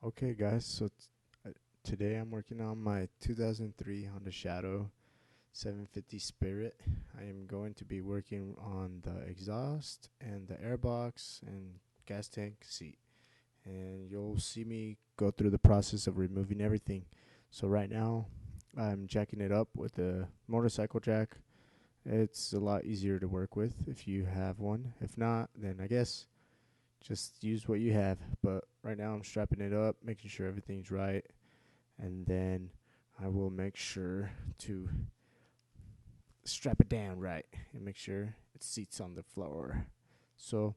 Okay, guys, so today I'm working on my 2003 Honda Shadow 750 Spirit. I am going to be working on the exhaust and the airbox and gas tank seat. And you'll see me go through the process of removing everything. So right now, I'm jacking it up with a motorcycle jack. It's a lot easier to work with if you have one. If not, then I guess just use what you have. But right now I'm strapping it up, making sure everything's right, and then I will make sure to strap it down right and make sure it seats on the floor. So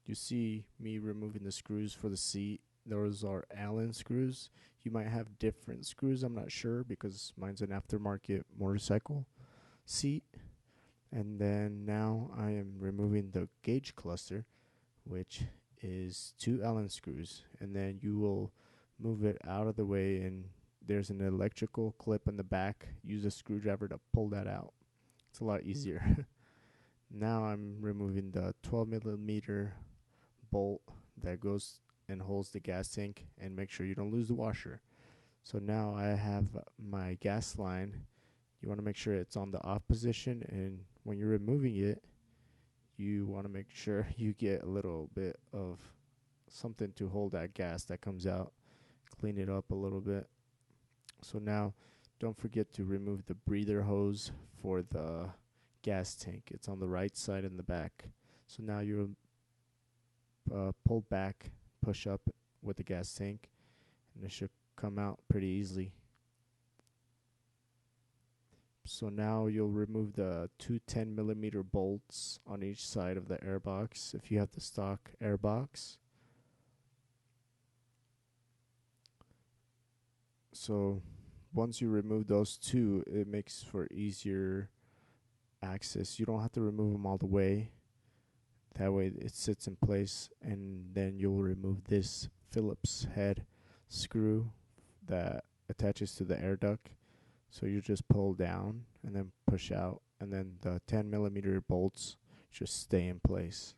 you see me removing the screws for the seat. Those are Allen screws. You might have different screws, I'm not sure, because mine's an aftermarket motorcycle seat. And then now I am removing the gauge cluster, which is two Allen screws, and then you will move it out of the way, and there's an electrical clip in the back. Use a screwdriver to pull that out. It's a lot easier. Now I'm removing the 12 millimeter bolt that goes and holds the gas tank, and make sure you don't lose the washer. So now I have my gas line. You want to make sure it's on the off position, and when you're removing it, you want to make sure you get a little bit of something to hold that gas that comes out. Clean it up a little bit. So now don't forget to remove the breather hose for the gas tank. It's on the right side in the back. So now you pull back, push up with the gas tank, and it should come out pretty easily. So now you'll remove the two 10 millimeter bolts on each side of the airbox if you have the stock airbox. So once you remove those two, it makes for easier access. You don't have to remove them all the way. That way it sits in place, and then you'll remove this Phillips head screw that attaches to the air duct. So you just pull down and then push out, and then the 10 millimeter bolts just stay in place.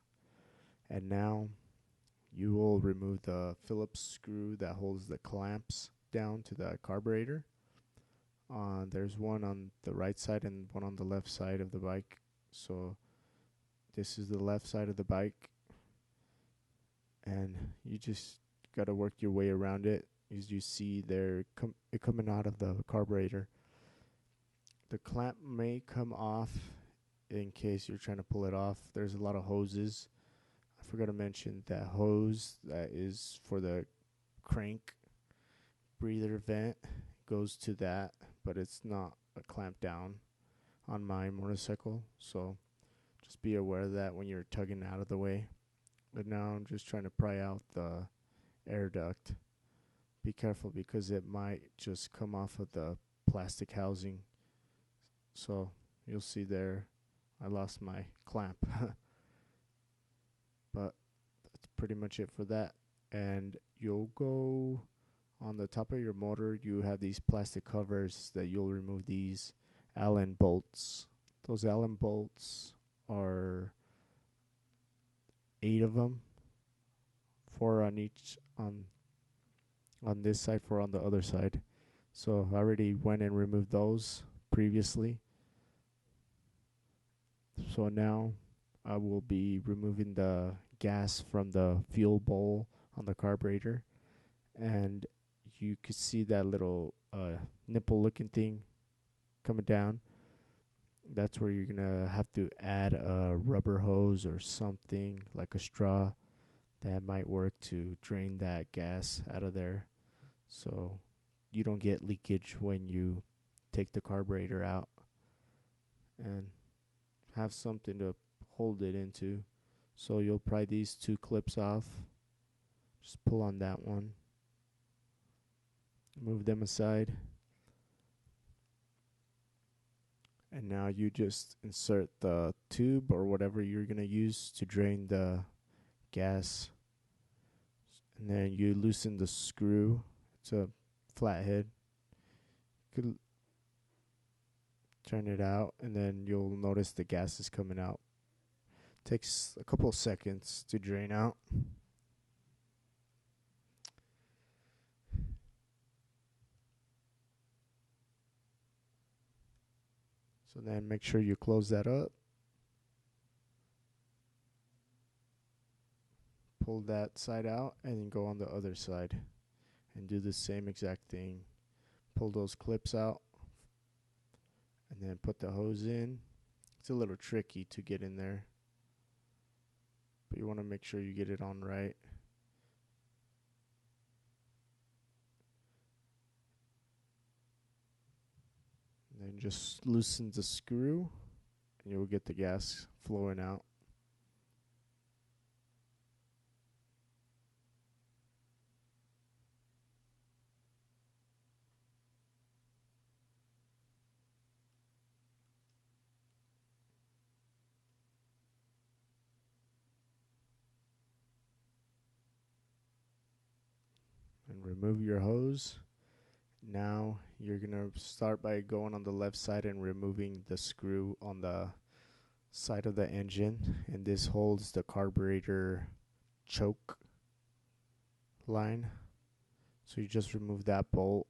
And now you will remove the Phillips screw that holds the clamps down to the carburetor. There's one on the right side and one on the left side of the bike. So this is the left side of the bike, and you just gotta work your way around it. As you see there, it coming out of the carburetor. The clamp may come off in case you're trying to pull it off. There's a lot of hoses. I forgot to mention that hose that is for the crank breather vent goes to that, but it's not a clamp down on my motorcycle. So just be aware of that when you're tugging out of the way. But now I'm just trying to pry out the air duct. Be careful because it might just come off of the plastic housing. So you'll see there I lost my clamp. But that's pretty much it for that. And you'll go on the top of your motor, you have these plastic covers that you'll remove these Allen bolts. Those Allen bolts are 8 of them, 4 on each on this side, 4 on the other side. So I already went and removed those previously. So now I will be removing the gas from the fuel bowl on the carburetor, and you could see that little nipple looking thing coming down. That's where you're gonna have to add a rubber hose or something like a straw that might work to drain that gas out of there, so you don't get leakage when you take the carburetor out, and have something to hold it into. So you'll pry these two clips off. Just pull on that one. Move them aside. And now you just insert the tube or whatever you're going to use to drain the gas. And then you loosen the screw. It's a flathead. You could turn it out, and then you'll notice the gas is coming out. Takes a couple of seconds to drain out. So then make sure you close that up. Pull that side out and then go on the other side and do the same exact thing. Pull those clips out and then put the hose in. It's a little tricky to get in there, but you want to make sure you get it on right. And then just loosen the screw and you'll get the gas flowing out. And remove your hose. Now you're going to start by going on the left side and removing the screw on the side of the engine, and this holds the carburetor choke line. So you just remove that bolt,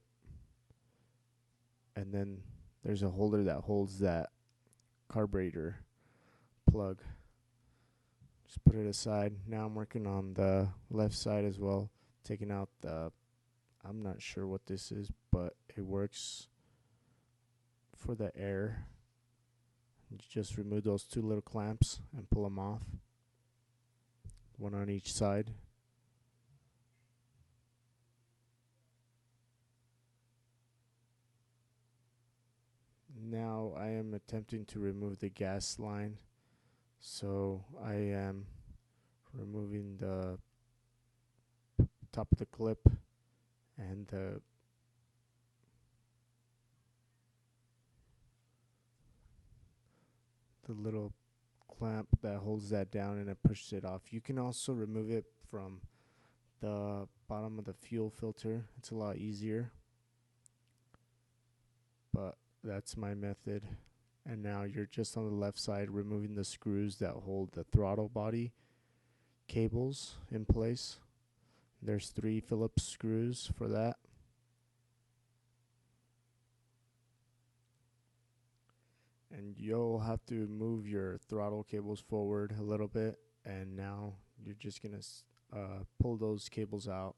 and then there's a holder that holds that carburetor plug. Just put it aside. Now I'm working on the left side as well, taking out the, I'm not sure what this is, but it works for the air. You just remove those two little clamps and pull them off, one on each side. Now I am attempting to remove the gas line, so I am removing the top of the clip and the little clamp that holds that down, and it pushes it off. You can also remove it from the bottom of the fuel filter. It's a lot easier, but that's my method. And now you're just on the left side removing the screws that hold the throttle body cables in place. There's 3 Phillips screws for that. And you'll have to move your throttle cables forward a little bit, and now you're just going to pull those cables out,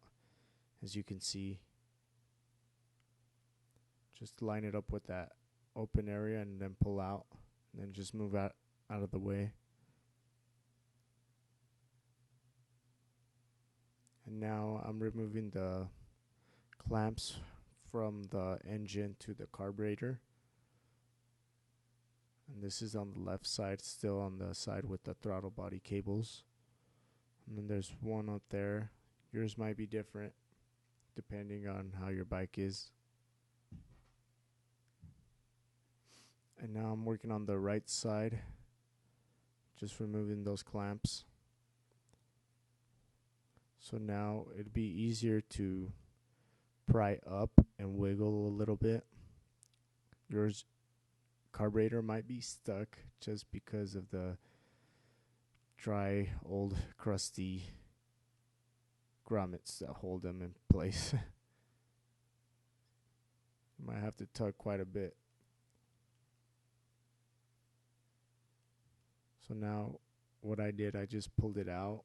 as you can see. Just line it up with that open area and then pull out, and then just move out of the way. And now I'm removing the clamps from the engine to the carburetor. And this is on the left side, still on the side with the throttle body cables. And then there's one up there. Yours might be different depending on how your bike is. And now I'm working on the right side, just removing those clamps. So now it'd be easier to pry up and wiggle a little bit. Yours carburetor might be stuck just because of the dry, old, crusty grommets that hold them in place. You might have to tug quite a bit. So now what I did, I just pulled it out.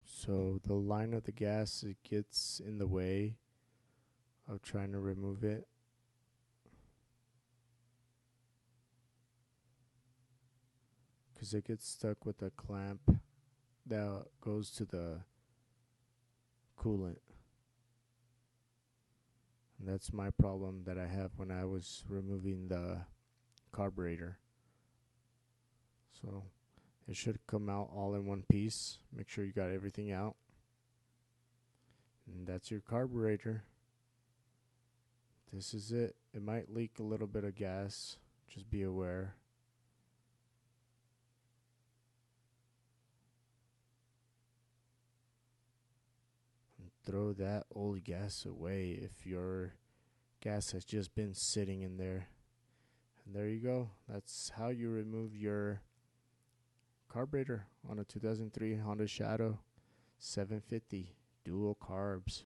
So the line of the gas, it gets in the way of trying to remove it. Because it gets stuck with a clamp that goes to the coolant. And that's my problem that I have when I was removing the carburetor. So it should come out all in one piece. Make sure you got everything out. And that's your carburetor. This is it. It might leak a little bit of gas. Just be aware. And throw that old gas away if your gas has just been sitting in there. And there you go. That's how you remove your carburetor on a 2003 Honda Shadow 750 dual carbs.